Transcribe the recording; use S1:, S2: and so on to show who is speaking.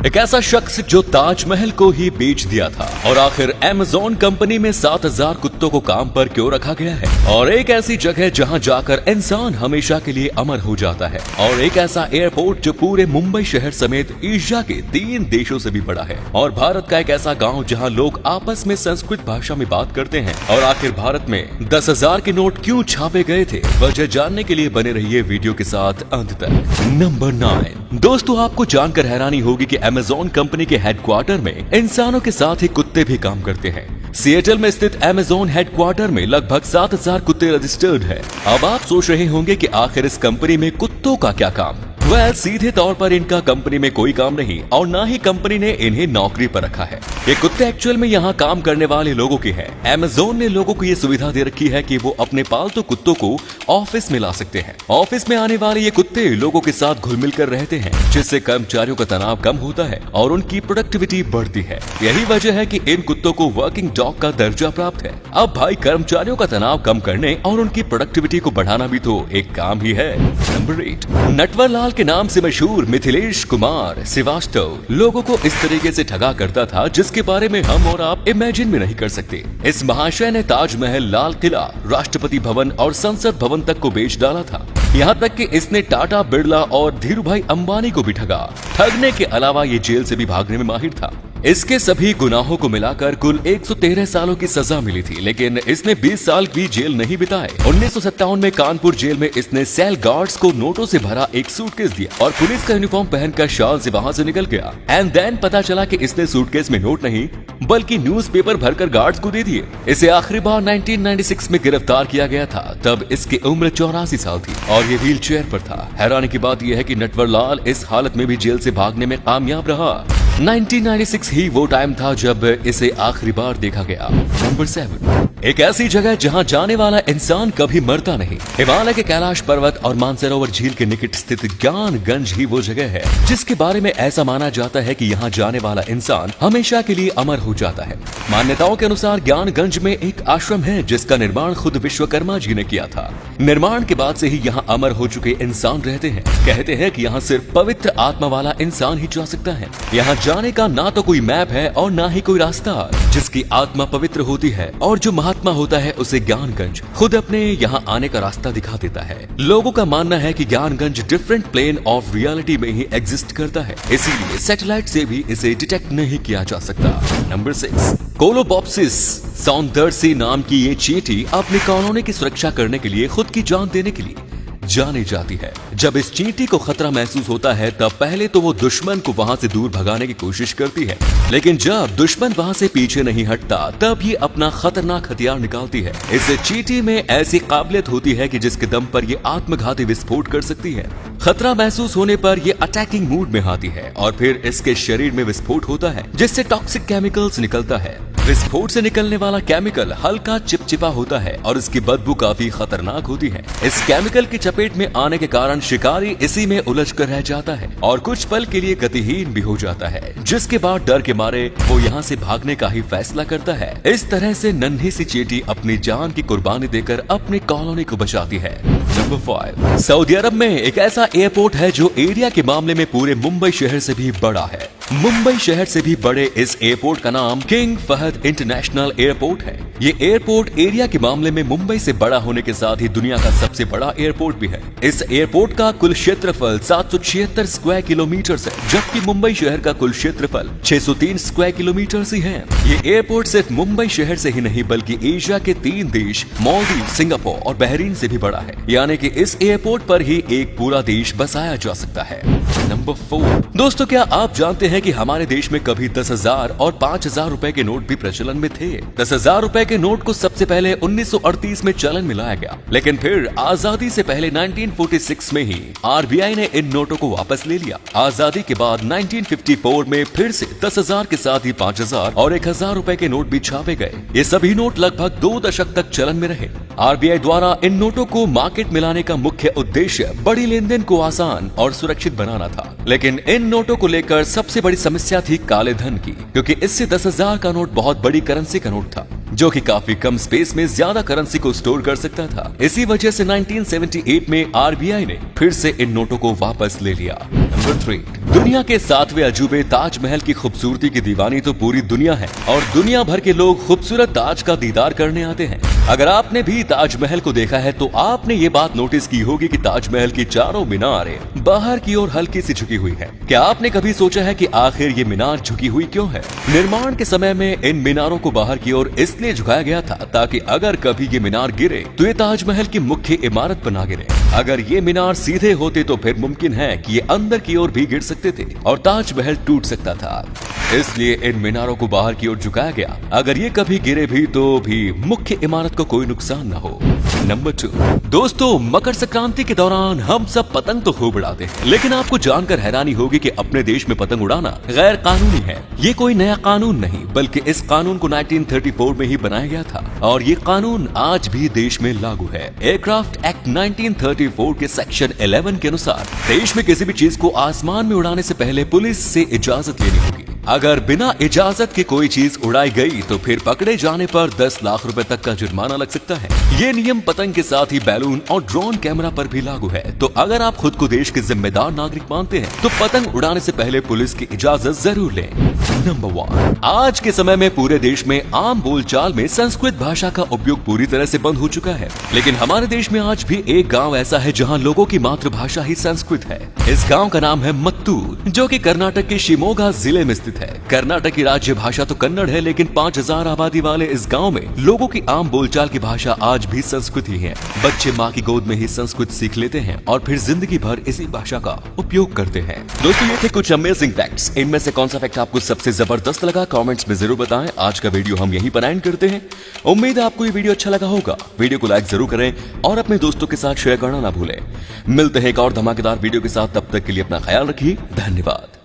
S1: एक ऐसा शख्स जो ताजमहल को ही बेच दिया था और आखिर अमेज़न कंपनी में 7000 कुत्तों को काम पर क्यों रखा गया है, और एक ऐसी जगह जहां जाकर इंसान हमेशा के लिए अमर हो जाता है, और एक ऐसा एयरपोर्ट जो पूरे मुंबई शहर समेत एशिया के 3 देशों से भी बड़ा है, और भारत का एक ऐसा गाँव जहाँ लोग आपस में संस्कृत भाषा में बात करते हैं, और आखिर भारत में 10,000 के नोट क्यों छापे गए थे, वजह जानने के लिए बने रहिए वीडियो के साथ अंत तक। नंबर 9। दोस्तों, आपको जानकर हैरानी होगी कि अमेज़न कंपनी के हेडक्वार्टर में इंसानों के साथ ही कुत्ते भी काम करते हैं। सिएटल में स्थित अमेज़न हेडक्वार्टर में लगभग 7000 कुत्ते रजिस्टर्ड हैं। अब आप सोच रहे होंगे कि आखिर इस कंपनी में कुत्तों का क्या काम। सीधे तौर पर इनका कंपनी में कोई काम नहीं और ना ही कंपनी ने इन्हें नौकरी पर रखा है। ये कुत्ते एक्चुअल में यहाँ काम करने वाले लोगों के हैं। अमेज़न ने लोगों को ये सुविधा दे रखी है कि वो अपने पालतू कुत्तों को ऑफिस में ला सकते हैं। ऑफिस में आने वाले ये कुत्ते लोगों के साथ घुल मिल कर रहते हैं, जिससे कर्मचारियों का तनाव कम होता है और उनकी प्रोडक्टिविटी बढ़ती है। यही वजह है कि इन कुत्तों को वर्किंग डॉग का दर्जा प्राप्त है। अब भाई, कर्मचारियों का तनाव कम करने और उनकी प्रोडक्टिविटी को बढ़ाना भी तो एक काम ही है। नंबर 8। नटवरलाल के नाम से मशहूर मिथिलेश कुमार श्रीवास्तव लोगों को इस तरीके से ठगा करता था जिसके बारे में हम और आप इमेजिन भी नहीं कर सकते। इस महाशय ने ताजमहल, लाल किला, राष्ट्रपति भवन और संसद भवन तक को बेच डाला था। यहाँ तक कि इसने टाटा, बिरला और धीरूभाई अंबानी को भी ठगा। ठगने के अलावा ये जेल से भी भागने में माहिर था। इसके सभी गुनाहों को मिलाकर कुल 113 सालों की सजा मिली थी, लेकिन इसने 20 साल भी जेल नहीं बिताए। 1957 में कानपुर जेल में इसने सेल गार्ड्स को नोटों से भरा एक सूटकेस दिया और पुलिस का यूनिफॉर्म पहनकर शाल से वहां से निकल गया। एंड देन पता चला कि इसने सूटकेस में नोट नहीं बल्कि न्यूज़पेपर भरकर गार्ड्स को दे दिए। इसे आखिरी बार 1996 में गिरफ्तार किया गया था। तब इसकी उम्र 84 साल थी और ये व्हील चेयर पर था। हैरानी की बात यह है कि नटवरलाल इस हालत में भी जेल से भागने में कामयाब रहा। 1996 ही वो टाइम था जब इसे आखिरी बार देखा गया। नंबर 7। एक ऐसी जगह जहां जाने वाला इंसान कभी मरता नहीं। हिमालय के कैलाश पर्वत और मानसरोवर झील के निकट स्थित ज्ञानगंज ही वो जगह है जिसके बारे में ऐसा माना जाता है कि यहाँ जाने वाला इंसान हमेशा के लिए अमर हो जाता है। मान्यताओं के अनुसार ज्ञानगंज में एक आश्रम है जिसका निर्माण खुद विश्वकर्मा जी ने किया था। निर्माण के बाद से ही यहाँ अमर हो चुके इंसान रहते हैं। कहते हैं कि यहाँ सिर्फ पवित्र आत्मा वाला इंसान ही जा सकता है। यहाँ जाने का ना तो कोई मैप है और ना ही कोई रास्ता। जिसकी आत्मा पवित्र होती है और जो महात्मा होता है उसे ज्ञानगंज खुद अपने यहाँ आने का रास्ता दिखा देता है। लोगों का मानना है कि Gyanganj different plane of reality में ही एग्जिस्ट करता है, इसीलिए सैटेलाइट से भी इसे डिटेक्ट नहीं किया जा सकता। नंबर 6। कोलोबॉप्सिस सौंदर्सी नाम की ये चींटी अपनी कॉलोनी की सुरक्षा करने के लिए खुद की जान देने के लिए जानी जाती है। जब इस चींटी को खतरा महसूस होता है तब पहले तो वो दुश्मन को वहां से दूर भगाने की कोशिश करती है, लेकिन जब दुश्मन वहां से पीछे नहीं हटता तब ये अपना खतरनाक हथियार निकालती है। इस चींटी में ऐसी काबिलियत होती है कि जिसके दम पर ये आत्मघाती विस्फोट कर सकती है। खतरा महसूस होने पर ये अटैकिंग मूड में आती है और फिर इसके शरीर में विस्फोट होता है जिससे टॉक्सिक केमिकल्स निकलता है। विस्फोट से निकलने वाला केमिकल हल्का चिपचिपा होता है और इसकी बदबू काफी खतरनाक होती है। इस केमिकल की चपेट में आने के कारण शिकारी इसी में उलझ कर रह जाता है और कुछ पल के लिए गतिहीन भी हो जाता है, जिसके बाद डर के मारे वो यहाँ से भागने का ही फैसला करता है। इस तरह से नन्ही सी चींटी अपनी जान की कुर्बानी देकर अपनी कॉलोनी को बचाती है। नंबर 5। सऊदी अरब में एक ऐसा एयरपोर्ट है जो एरिया के मामले में पूरे मुंबई शहर से भी बड़ा है। मुंबई शहर से भी बड़े इस एयरपोर्ट का नाम किंग फहद इंटरनेशनल एयरपोर्ट है। ये एयरपोर्ट एरिया के मामले में मुंबई से बड़ा होने के साथ ही दुनिया का सबसे बड़ा एयरपोर्ट भी है। इस एयरपोर्ट का कुल क्षेत्रफल 776 स्क्वायर किलोमीटर है, जबकि मुंबई शहर का कुल क्षेत्रफल 603 स्क्वायर किलोमीटर ही है। ये एयरपोर्ट सिर्फ मुंबई शहर से ही नहीं बल्कि एशिया के 3 देश मालदीव, सिंगापुर और बहरीन से भी बड़ा है, यानी कि इस एयरपोर्ट पर ही एक पूरा देश बसाया जा सकता है। नंबर 4। दोस्तों, क्या आप जानते हैं कि हमारे देश में कभी 10,000 और 5,000 रुपए के नोट भी प्रचलन में थे। 10,000 रुपए के नोट को सबसे पहले 1938 में चलन में लाया गया, लेकिन फिर आजादी से पहले 1946 में ही आरबीआई ने इन नोटों को वापस ले लिया। आजादी के बाद 1954 में फिर से 10,000 के साथ ही 5,000 और 1,000 रुपए के नोट भी छापे गए। ये सभी नोट लगभग 2 दशक तक चलन में रहे। आरबीआई द्वारा इन नोटों को मार्केट में लाने का मुख्य उद्देश्य बड़ी लेन देन को आसान और सुरक्षित बनाना था, लेकिन इन नोटों को लेकर सबसे बड़ी समस्या थी काले धन की, क्योंकि इससे 10,000 का नोट बहुत बड़ी करेंसी का नोट था जो कि काफी कम स्पेस में ज्यादा करेंसी को स्टोर कर सकता था। इसी वजह से 1978 में आरबीआई ने फिर से इन नोटों को वापस ले लिया। नंबर 3। दुनिया के 7वें अजूबे ताजमहल की खूबसूरती की दीवानी तो पूरी दुनिया है और दुनिया भर के लोग खूबसूरत ताज का दीदार करने आते हैं। अगर आपने भी ताजमहल को देखा है तो आपने ये बात नोटिस की होगी कि ताजमहल की चारों मीनारें बाहर की ओर हल्की सी झुकी हुई है। क्या आपने कभी सोचा है कि आखिर ये मीनार झुकी हुई क्यों है? निर्माण के समय में इन मीनारों को बाहर की ओर इसलिए झुकाया गया था ताकि अगर कभी ये मीनार गिरे तो ये ताजमहल की मुख्य इमारत पर ना गिरे। अगर ये मीनार सीधे होते तो फिर मुमकिन है कि ये अंदर की ओर भी गिर सकते थे और ताजमहल टूट सकता था। इसलिए इन मीनारों को बाहर की ओर झुकाया गया, अगर ये कभी गिरे भी तो भी मुख्य इमारत को कोई नुकसान न हो। नंबर 2, दोस्तों मकर संक्रांति के दौरान हम सब पतंग तो खूब उड़ाते हैं, लेकिन आपको जानकर हैरानी होगी कि अपने देश में पतंग उड़ाना गैर कानूनी है। ये कोई नया कानून नहीं बल्कि इस कानून को 1934 में ही बनाया गया था और ये कानून आज भी देश में लागू है। एयरक्राफ्ट एक्ट 1934 के सेक्शन 11 के अनुसार देश में किसी भी चीज को आसमान में उड़ाने से पहले पुलिस से इजाजत लेनी होगी। अगर बिना इजाजत के कोई चीज उड़ाई गई तो फिर पकड़े जाने पर 10 लाख रुपए तक का जुर्माना लग सकता है। ये नियम पतंग के साथ ही बैलून और ड्रोन कैमरा पर भी लागू है। तो अगर आप खुद को देश के जिम्मेदार नागरिक मानते हैं तो पतंग उड़ाने से पहले पुलिस की इजाजत जरूर लें। नंबर 1, आज के समय में पूरे देश में आम बोलचाल में संस्कृत भाषा का उपयोग पूरी तरह से बंद हो चुका है, लेकिन हमारे देश में आज भी एक गाँव ऐसा है जहाँ लोगों की मातृभाषा ही संस्कृत है। इस गाँव का नाम है मत्तूर, जो कि कर्नाटक के शिमोगा जिले में स्थित है। कर्नाटक की राज्य भाषा तो कन्नड़ है, लेकिन 5000 आबादी वाले इस गांव में लोगों की आम बोलचाल की भाषा आज भी संस्कृत ही है। बच्चे माँ की गोद में ही संस्कृत सीख लेते हैं और फिर जिंदगी भर इसी भाषा का उपयोग करते हैं। दोस्तों ये थे कुछ अमेजिंग फैक्ट्स। इनमें से कौन सा फैक्ट आपको सबसे जबरदस्त लगा कमेंट्स में जरूर बताएं। आज का वीडियो हम यहीं पर एंड करते हैं। उम्मीद है आपको ये वीडियो अच्छा लगा होगा। वीडियो को लाइक जरूर करें और अपने दोस्तों के साथ शेयर करना ना भूलें। मिलते हैं एक और धमाकेदार वीडियो के साथ, तब तक के लिए अपना ख्याल रखिए। धन्यवाद।